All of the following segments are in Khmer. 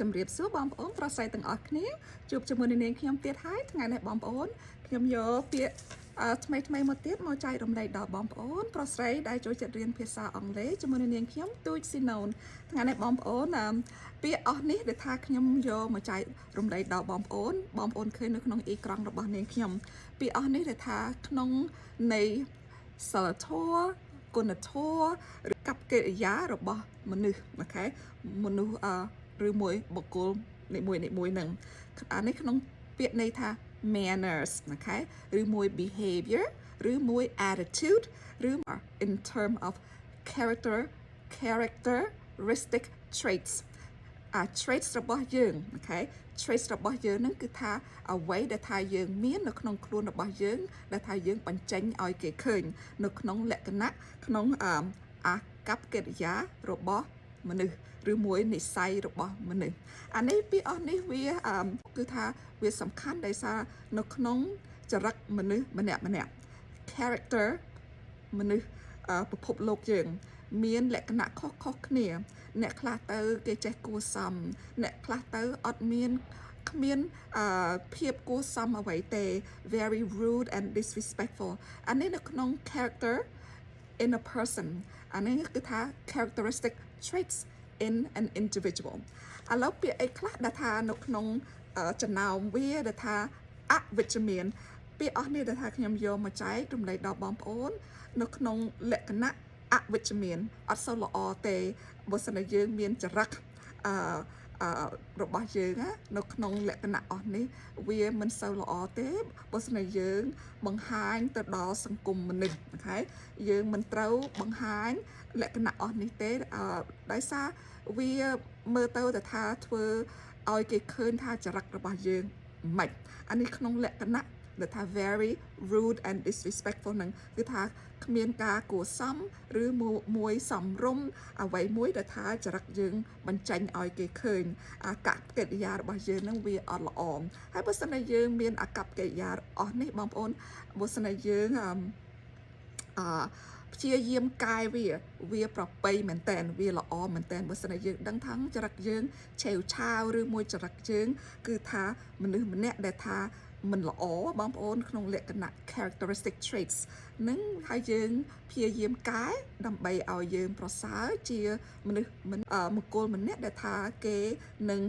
ជំរាបសួរបងប្អូនប្រុសស្រីទាំងអស់គ្នាជួបជាមួយនាងខ្ញុំទៀតហើយថ្ងៃនេះបងប្អូនខ្ញុំយកពាក្យថ្មីមកទៀតមកចែករំលែកដល់បងប្អូនប្រុសស្រីដែលចូលចិត្តរៀនភាសាអង់គ្លេសជាមួយនាងខ្ញុំទូចស៊ីណូនថ្ងៃនេះបងប្អូនពាក្យអស់នេះដែលថាខ្ញុំយកមកចែករំលែកដល់បងប្អូនឃើញនៅក្នុងអេក្រង់របស់នាងខ្ញុំពាក្យអស់នេះដែលថាក្នុងនៃសិលធម៌គុណធម៌ឬកັບកិរិយារបស់មនុស្សអូខេមនុស្សឬមួយបុគ្គលនីមួយនឹងអានេះក្នុងពាក្យន័យថា manners អូខេឬមួយ behavior ឬមួយ attitude ឬ in term of characteristic traits traits របស់យើងអូខេ traits របស់យើងហ្នឹងគឺថាអ្វីដែលថាយើងមាននៅក្នុងខ្លួនរបស់យើងដែលថាយើងបញ្ចេញឲ្យគេឃើញនៅក្នុងលក្ខណៈក្នុងអាកប្បកិរិយារបស់មនុស្សឬមួយនិស្ស័យរបស់មនុស្សអានេះពាក្យអស់នេះវាគឺថាវាសំខាន់ដោយសារនៅក្នុងចរិតមនុស្សម្នាក់ character មនុស្សពិភពលោកយើងមានលក្ខណៈខុសគ្នាអ្នកខ្លះទៅគេចេះគួសមអ្នកខ្លះទៅអត់មានគ្មានភាពគួសមអ្វីទេ very rude and disrespectful អានេះនៅក្នុង character in a person អានេះគឺថា characteristic traits in an individual ឥឡូវពាក្យអីខ្លះដែលថានៅក្នុងចំណោមវាដែលថាអវិជ្ជមានពាក្យអស់នេះដែលថាខ្ញុំយកមកចែករំលែកដល់បងប្អូននៅក្នុងលក្ខណៈអវិជ្ជមានអត់សូវល្អទេបើសិនជាយើងមានចរិតរបស់យើងនៅក្នុងលក្ខណៈអស់នេះវាមិនសូវល្អទេបើសិនជាយើងបង្ហាញទៅដល់សង្គមមនុស្សអូខេយើងមិនត្រូវបង្ហាញលក្ខណៈអស់នេះទេដោយសារវាមើលទៅថាធ្វើឲ្យគេឃើញថាចរិតរបស់យើងមិនអានេះក្នុងលក្ខណៈដែលថា very rude and disrespectful នឹងគឺថាគ្មានការគួរសមឬមួយសំរុំអ្វីមួយដែលថាចរិតយើងបញ្ចេញឲ្យគេឃើញអាកប្បកិរិយារបស់យើងនឹងវាអត់ល្អហើយបើសិនជាយើងមានអាកប្បកិរិយាអស់នេះបងប្អូនបើសិនជាយើងព្យាយាមកែវាប្រពៃមែនតើវាល្អមែនតើបើសិនជាយើងដឹងថាចរិតយើងឆេវឆាវឬមួយចរិតយើងគឺថាមនុស្សម្នាក់ដែលថាមិនល្អបងប្អូនក្នុងលក្ខណៈ characteristic traits នឹងហើយយើងព្យាយាមកែដើម្បីឲ្យយើងប្រសើរជាមនុស្សបុគ្គលម្នាក់ដែលថាគេនឹង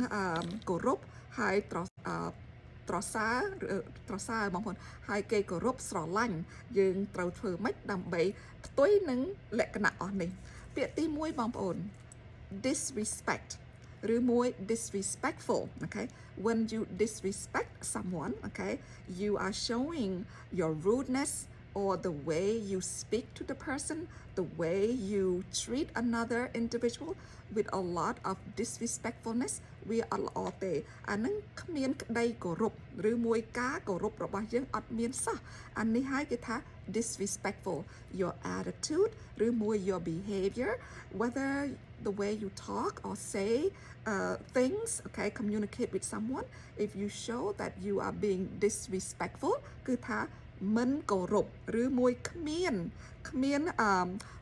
គោរពហើយត្រសើរបងប្អូនហើយគេគោរពស្រឡាញ់យើងត្រូវធ្វើម៉េចដើម្បីផ្ទុយនឹងលក្ខណៈអស់នេះពាក្យទី1បងប្អូន disrespect ឬមួយ disrespectful okay when you disrespect someone okay you are showing your rudeness or the way you speak to the person the way you treat another individual with a lot of disrespectfulness វាអត់ល្អទេអានឹងគ្មានក្តីគោរពឬមួយការគោរពរបស់យើងអត់មានសោះអានេះហើយគេថា disrespectful your attitude ឬមួយ your behavior whether the way you talk or say things okay communicate with someone if you show that you are being disrespectful គឺថាមិនគោរពឬមួយគ្មាន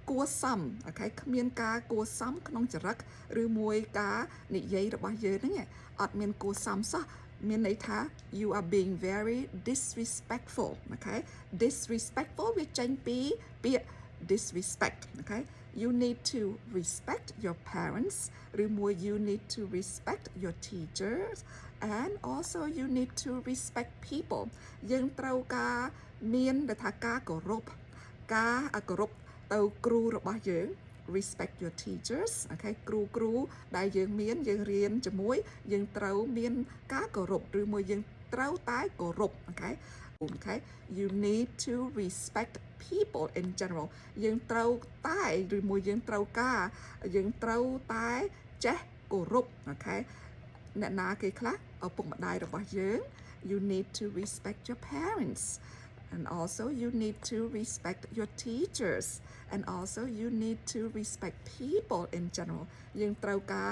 គួរសមអូខេគ្មានការគួរសមក្នុងចរិតឬមួយការនិយាយរបស់យើងហ្នឹងអត់មានគួរសមសោះមានន័យថា you are being very disrespectful okay disrespectful វាចេញពីពាក្យ disrespect okay you need to respect your parents ឬមួយ you need to respect your teachers and also you need to respect people យើងត្រូវការមានថាការគោរពទៅគ្រូរបស់យើង respect your teachers អូខេគ្រូដែលយើងរៀនជាមួយយើងត្រូវមានការគោរពឬមួយយើងត្រូវតែគោរពអូខេ you need to respect people in general យើងត្រូវតែឬមួយយើងត្រូវតែចេះគោរពអូខេអ្នកណាគេខ្លះឪពុកម្ដាយរបស់យើង you need to respect your parents and also you need to respect your teachers and also you need to respect people in general យើងត្រូវការ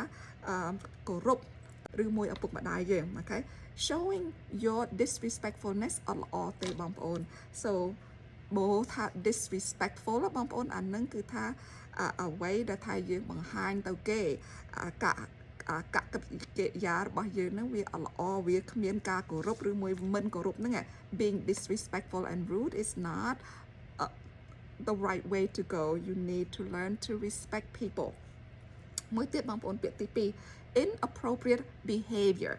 គោរពឬមួយឪពុកម្ដាយយើងអូខេ showing your disrespectfulness អត់ល្អទេបងប្អូន so បើថា disrespectful បងប្អូនអានឹងគឺថាអ្វីដែលថាយើងបង្ហាញទៅគេ កកកិរិយារបស់យើងហ្នឹងវាអត់ល្អវាគ្មានការគោរពឬមួយមិនគោរពហ្នឹង being disrespectful and rude is not the right way to go. You need to learn to respect people. មួយទៀតបងប្អូនពាក្យទី2 inappropriate behavior.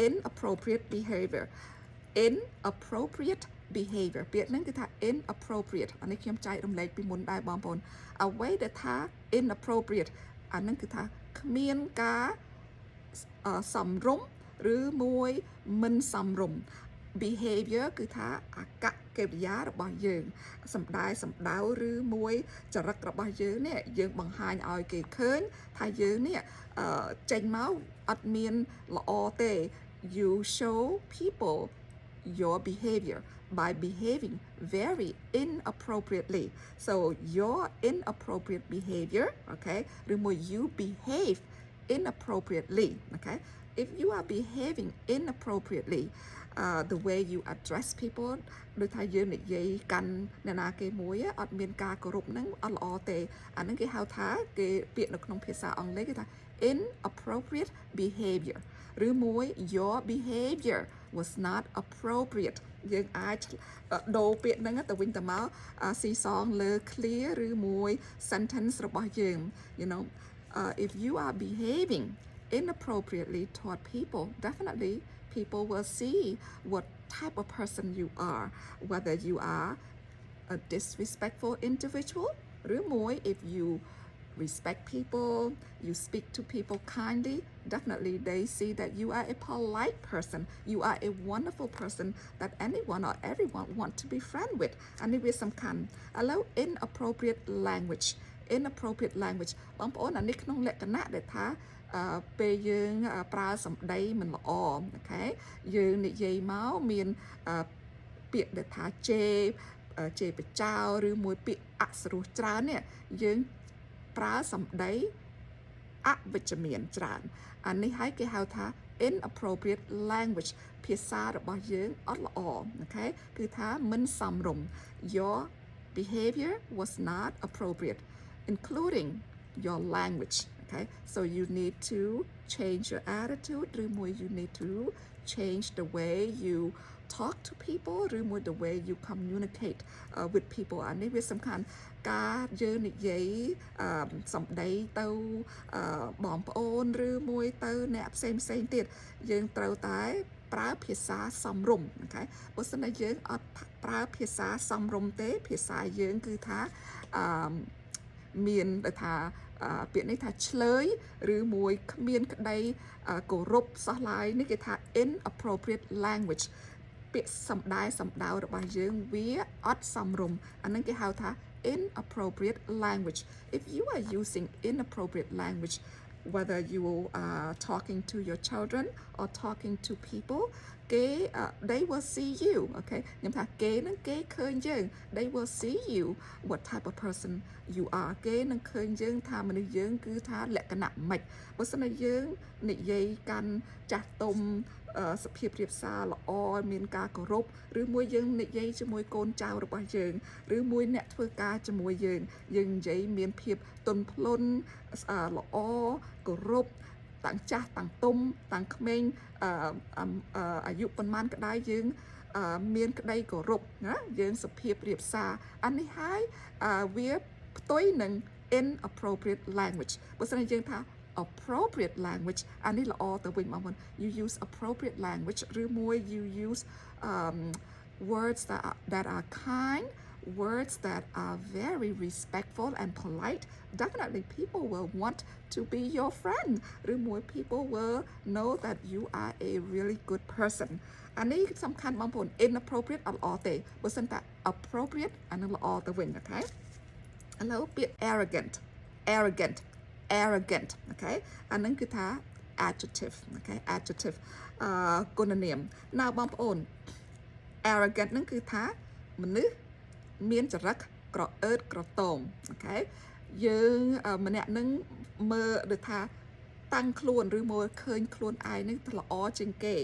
inappropriate behavior ពាក្យហ្នឹងគឺថា inappropriate អានេះខ្ញុំចែករំលែកពីមុនដែរបងប្អូនអ្វីដែលថា inappropriate អាហ្នឹងគឺថាគ្មានការសំរុំឬមួយមិនសំរុំ behavior គឺថាអាកប្បកិរិយារបស់យើងសម្ដៅឬមួយចរិតរបស់យើងនេះយើងបង្ហាញឲ្យគេឃើញថាយើងនេះចេញមកអត់មានល្អទេ you show people your behavior by behaving very inappropriately. So your inappropriate behavior, okay, ឬមួយ you behave inappropriately, okay. If you are behaving inappropriately, the way you address people ដូចថាយើងនិយាយកាន់អ្នកណាគេមួយអត់មានការគោរពហ្នឹងអត់ល្អទេអាហ្នឹងគេហៅថាគេពាក្យនៅក្នុងភាសាអង់គ្លេសគេថា inappropriate behavior ឬមួយ your behavior was not appropriate យើងអាចដូរពាក្យហ្នឹងទៅវិញទៅមកស៊ីសងលើ clear ឬមួយ sentence របស់យើង you know if you are behaving inappropriately toward people definitely people will see what type of person you are whether you are a disrespectful individual ឬមួយ if you respect people, you speak to people kindly, definitely they see that you are a polite person, you are a wonderful person that anyone or everyone want to be friend with. อันนี้វាសំខាន់ Allow inappropriate language បងប្អូនអានេះក្នុងលក្ខណៈដែលថាពេលយើងប្រើសម្ដីមិនល្អអូខេយើងនិយាយមកមានពាក្យដែលថាជេរបចោឬមួយពាក្យអសរោះច្រើននេះយើងប្រើសម្ដីអវិជ្ជមានច្រើនអានេះហើយគេហៅថា inappropriate language ភាសារបស់យើងអត់ល្អអូខេគឺថាមិនសមរម្យ your behavior was not appropriate including your language okay so you need to change your attitude ឬមួយ you need to change the way you talk to people ឬមួយ the way you communicate with people អានេះវាសំខាន់ការយើងនិយាយសម្ដីទៅបងប្អូនឬមួយទៅអ្នកផ្សេងទៀតយើងត្រូវតែប្រើភាសាសមរម្យអូខេបើសិនតែយើងអត់ប្រើភាសាសមរម្យទេភាសាយើងគឺថាមានដូចថាពាក្យនេះថាឆ្លើយឬមួយគ្មានក្តីគោរពសោះឡើយនេះគេថា inappropriate language ពាក្យសម្ដៅរបស់យើងវាអត់សមរម្យអានឹងគេហៅថា inappropriate language if you are using inappropriate language whether you are talking to your children or talking to people they will see you okay ខ្ញុំថាគេនឹងគេឃើញយើង they will see you what type of person you are គេនឹងឃើញយើងថាមនុស្សយើងគឺថាលក្ខណៈម៉េចបើសិនជាយើងនិយាយកាន់ចាស់ទុំសុភាពរាបសារល្អមានការគោរពឬមួយយើងនិយាយជាមួយកូនចៅរបស់យើងឬមួយអ្នកធ្វើការជាមួយយើងនិយាយមានភាពទន់ភ្លន់ល្អគោរពតាំងចាស់តាំងទុំតាំងក្មេងអាយុប៉ុន្មានក្តីយើងមានក្តីគោរពណាយើងសុភាពរាបសារអានេះហើយវាផ្ទុយនឹង inappropriate language បើសិនជាយើងថា appropriate language អានេះល្អទៅវិញបងប្អូន you use appropriate language ឬមួយ you use words that are kind words that are very respectful and polite definitely people will want to be your friend ឬមួយ people will know that you are a really good person អានេះសំខាន់បងប្អូន inappropriate អត់ល្អទេបើសិនតែ appropriate អានឹងល្អទៅវិញអូខេឥឡូវពាក្យ arrogant okay អានឹងគឺថា adjective okay adjective គុណនាមណាបងប្អូន arrogant នឹងគឺថាមនុស្សមានចរិតក្រអឺតក្រទមអូខេយើងម្នាក់នឹងមើលដូចថាតាំងខ្លួនឬមើលឃើញខ្លួនឯងនឹងល្អជាងគេ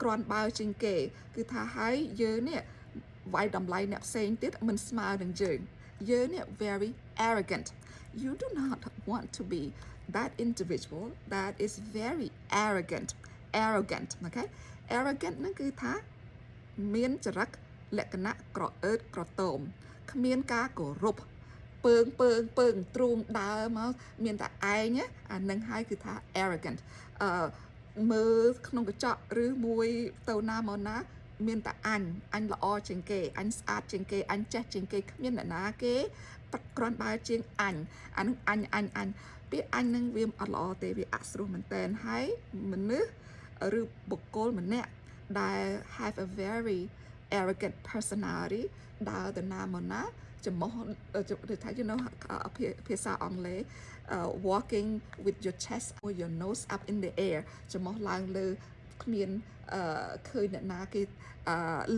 ក្រាន់បើជាងគេគឺថាហើយយើងនេះវាយតម្លៃអ្នកផ្សេងទៀតមិនស្មើនឹងយើងនេះ very arrogant you do not want to be that individual that is very arrogant okay arrogant ហ្នឹងគឺថាមានចរិតលក្ខណៈក្រអឺតក្រទមគ្មានការគោរពពើងទ្រូងដើរមកមានតែឯងអានឹងហើយគឺថា arrogant មើលក្នុងកញ្ចក់ឬមួយទៅណាមកណាមានតែអញល្អជាងគេអញស្អាតជាងគេអញចេះជាងគេគ្មានអ្នកណាគេគ្រាន់បើជាងអញអានឹងអញពាក្យអញនឹងវាអត់ល្អទេវាអស្ចារ្យមែនតើហើយមនុស្សឬបុគ្គលម្នាក់ដែល have a very arrogant personality ដើរទៅណាមកណាចំោះឬថា you know ភាសាអង់គ្លេស walking with your chest or your nose up in the air ចំោះឡើងលើគ្មានឃើញអ្នកណាគេ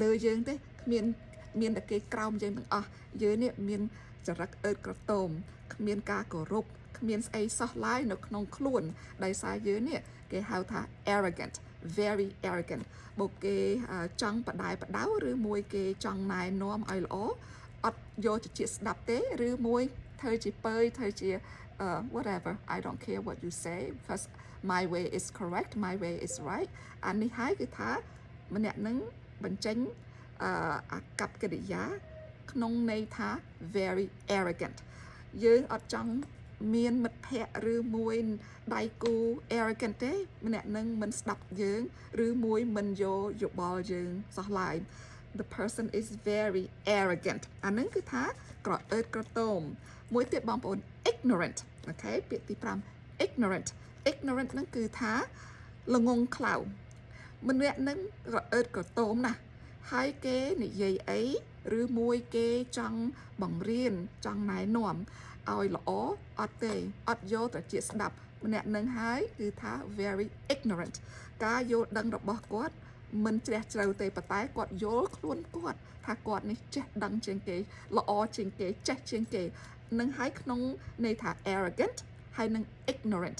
លើយើងទេគ្មានតែគេក្រោមយើងទាំងអស់យើងនេះមានចរិតអឺតក្រទមគ្មានការគោរពគ្មានស្អីសោះឡើយនៅក្នុងខ្លួនដោយសារយើងនេះគេហៅថា arrogant very arrogant បើគេចង់បដាយបដៅឬមួយគេចង់ណែនាំឲ្យល្អអត់យកជាស្ដាប់ទេឬមួយធ្វើជាពើធ្វើជា whatever I don't care what you say because my way is correct my way is right អានេះហើយគឺថាម្នាក់នឹងបញ្ចេញអាកប្បកិរិយាក្នុងន័យថា very arrogant យើងអត់ចង់មានមិត្តភ័ក្តិឬមួយដៃគូ arrogant ទេម្នាក់នឹងមិនស្ដាប់យើងឬមួយមិនយកយោបល់យើងសោះឡើយ the person is very arrogant អានឹងគឺថាក្រអឺតក្រទមមួយទៀតបងប្អូន ignorant អូខេពាក្យទី5 ignorant ហ្នឹងគឺថាល្ងងខ្លៅម្នាក់នឹងក្រអឺតក្រទមណាស់ហើយគេនិយាយអីឬមួយគេចង់បង្រៀនចង់ណែនាំឲ្យល្អអត់ទេអត់យកទៅជាស្ដាប់ម្នាក់នឹងហើយគឺថា very ignorant ការយល់ដឹងរបស់គាត់មិនជ្រះជ្រៅទេប៉ុន្តែគាត់យល់ខ្លួនគាត់ថាគាត់នេះចេះដឹងជាងគេល្អជាងគេចេះជាងគេនឹងហើយក្នុងន័យថា arrogant ហើយនឹង ignorant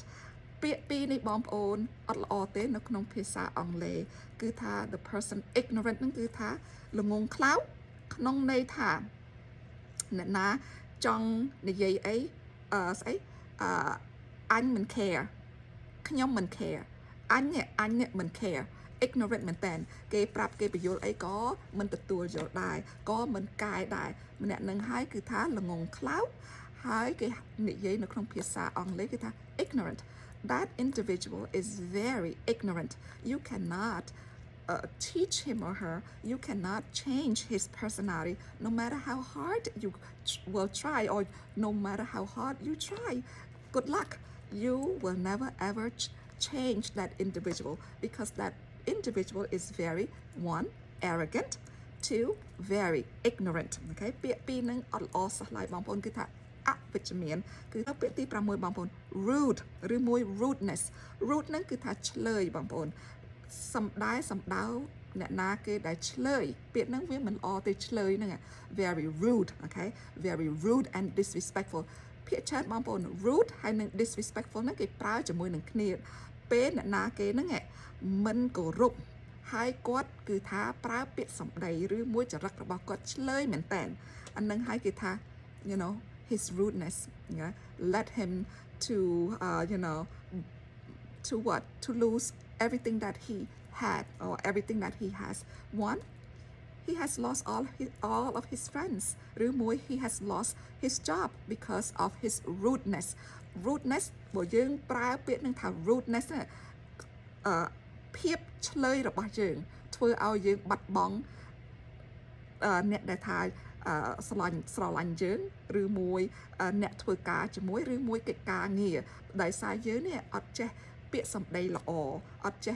ពាក្យពីរនេះបងប្អូនអត់ល្អទេនៅក្នុងភាសាអង់គ្លេសគឺថា the person ignorant ហ្នឹងគឺថាល្ងងខ្លៅក្នុងន័យថាអ្នកណាចង់និយាយអីស្អីអញមិន care ខ្ញុំមិន care អញនេះមិន care ignorant មែនតើគេប្រាប់គេបញ្យល់អីក៏មិនទទួលយល់ដែរក៏មិនកែដែរម្នាក់នឹងហើយគឺថាល្ងងខ្លៅហើយគេនិយាយនៅក្នុងភាសាអង់គ្លេសគឺថា ignorant that individual is very ignorant you cannot teach him or her you cannot change his personality no matter how hard you will try or no matter how hard you try good luck you will never ever change that individual because that individual is very one arrogant two very ignorant okay ពាក្យពីរនឹងអត់ល្អសោះឡើយបងប្អូនគឺថាអវិជ្ជមានគឺពាក្យទី6បងប្អូន rude ឬមួយ rudeness rude ហ្នឹងគឺថាឆ្លើយបងប្អូនសំដៅអ្នកណាគេដែលឆ្លើយពាក្យហ្នឹងវាមិនល្អទេឆ្លើយហ្នឹង very rude okay very rude and disrespectful ភាគច្រើនបងប្អូន rude ហើយនឹង disrespectful ហ្នឹងគេប្រើជាមួយនឹងគ្នាពេលអ្នកណាគេហ្នឹងមិនគោរពហើយគាត់គឺថាប្រើពាក្យសម្ដីឬមួយចរិតរបស់គាត់ឆ្លើយមែនតើអានឹងហើយគេថា you know his rudeness yeah led him to you know to lose everything that he had or everything that he has one he has lost all of his friends ឬមួយ he has lost his job because of his rudenessបើយើងប្រើពាក្យនឹងថា rudeness ភាពឆ្លើយរបស់យើងធ្វើឲ្យយើងបាត់បង់អ្នកដែលថាស្រឡាញ់យើងឬមួយអ្នកធ្វើការជាមួយឬមួយកិច្ចការងារដោយសារយើងនេះអត់ចេះពាក្យសម្ដីល្អអត់ចេះ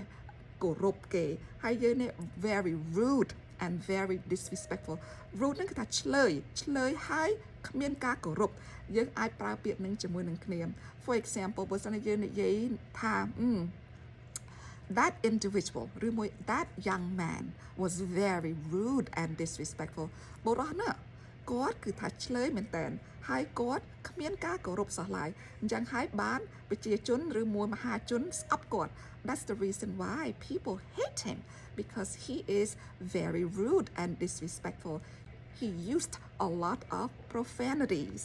គោរពគេហើយយើងនេះ very rude and very disrespectful rude ហ្នឹងគឺថាឆ្លើយហើយគ្មានការគោរពយើងអាចប្រើពាក្យនឹងជាមួយនឹងគ្នា for example បើសិនជាយើងនិយាយថា that individual ឬមួយ that young man was very rude and disrespectful បុរសណាគាត់គឺថាឆ្លើយមែនតើហើយគាត់គ្មានការគោរពសោះឡើយអញ្ចឹងហើយបានប្រជាជនឬមួយមហាជនស្អប់គាត់ that's the reason why people hate him because he is very rude and disrespectful he used a lot of profanities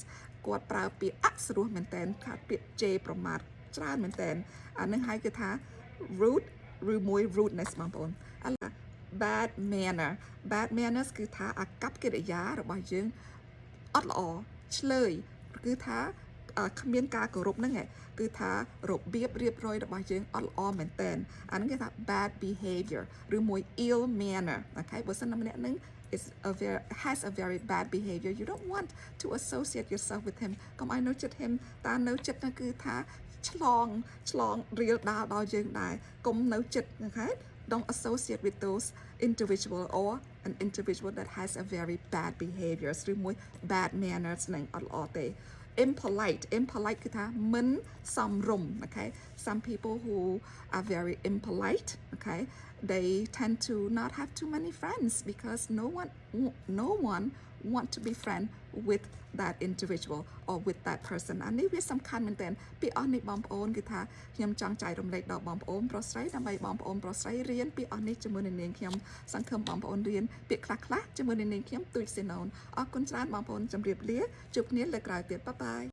គាត់ប្រើពាក្យអសុរោះមែនតើខាត់ពាក្យជេរប្រមាថ ច្រើនមែនតើអានឹងហើយគឺថា rude ឬមួយ rudeness បងប្អូនឥឡូវ bad manners គឺថាអាកប្បកិរិយារបស់យើងអត់ល្អឆ្លើយគឺថាគ្មានការគោរពហ្នឹងគឺថារបៀបរៀបរយរបស់យើងអត់ល្អមែនតើអាហ្នឹងគេថា bad behavior ឬមួយ ill manner អូខេបើសិនណាម្នាក់ហ្នឹង has a very bad behavior you don't want to associate yourself with him កុំឲ្យនៅចិត្ត him តានៅចិត្តហ្នឹងគឺថាឆ្លងរៀលដាលដល់យើងដែរកុំនៅចិត្តអូខេ don't associate with those individual or an individual that has a very bad behaviors ឬមួយ bad manners នឹងអត់ល្អទេ impolite គឺថាមិនសមរម្យ okay some people who are very impolite okay they tend to not have too many friends because no one want to be friend with that individual or with that person អានេះវាសំខាន់មែនទែនពីអស់នេះបងប្អូនគឺថាខ្ញុំចង់ចែករំលែកដល់បងប្អូនប្រុសស្រីដើម្បីបងប្អូនប្រុសស្រីរៀនពីអស់នេះជាមួយនឹងនាងខ្ញុំសង្ឃឹមបងប្អូនរៀនពាក្យខ្លះៗជាមួយនឹងនាងខ្ញុំទូចសេណូនអរគុណច្រើនបងប្អូនជម្រាបលាជួបគ្នាលើកក្រោយទៀតបាយបាយ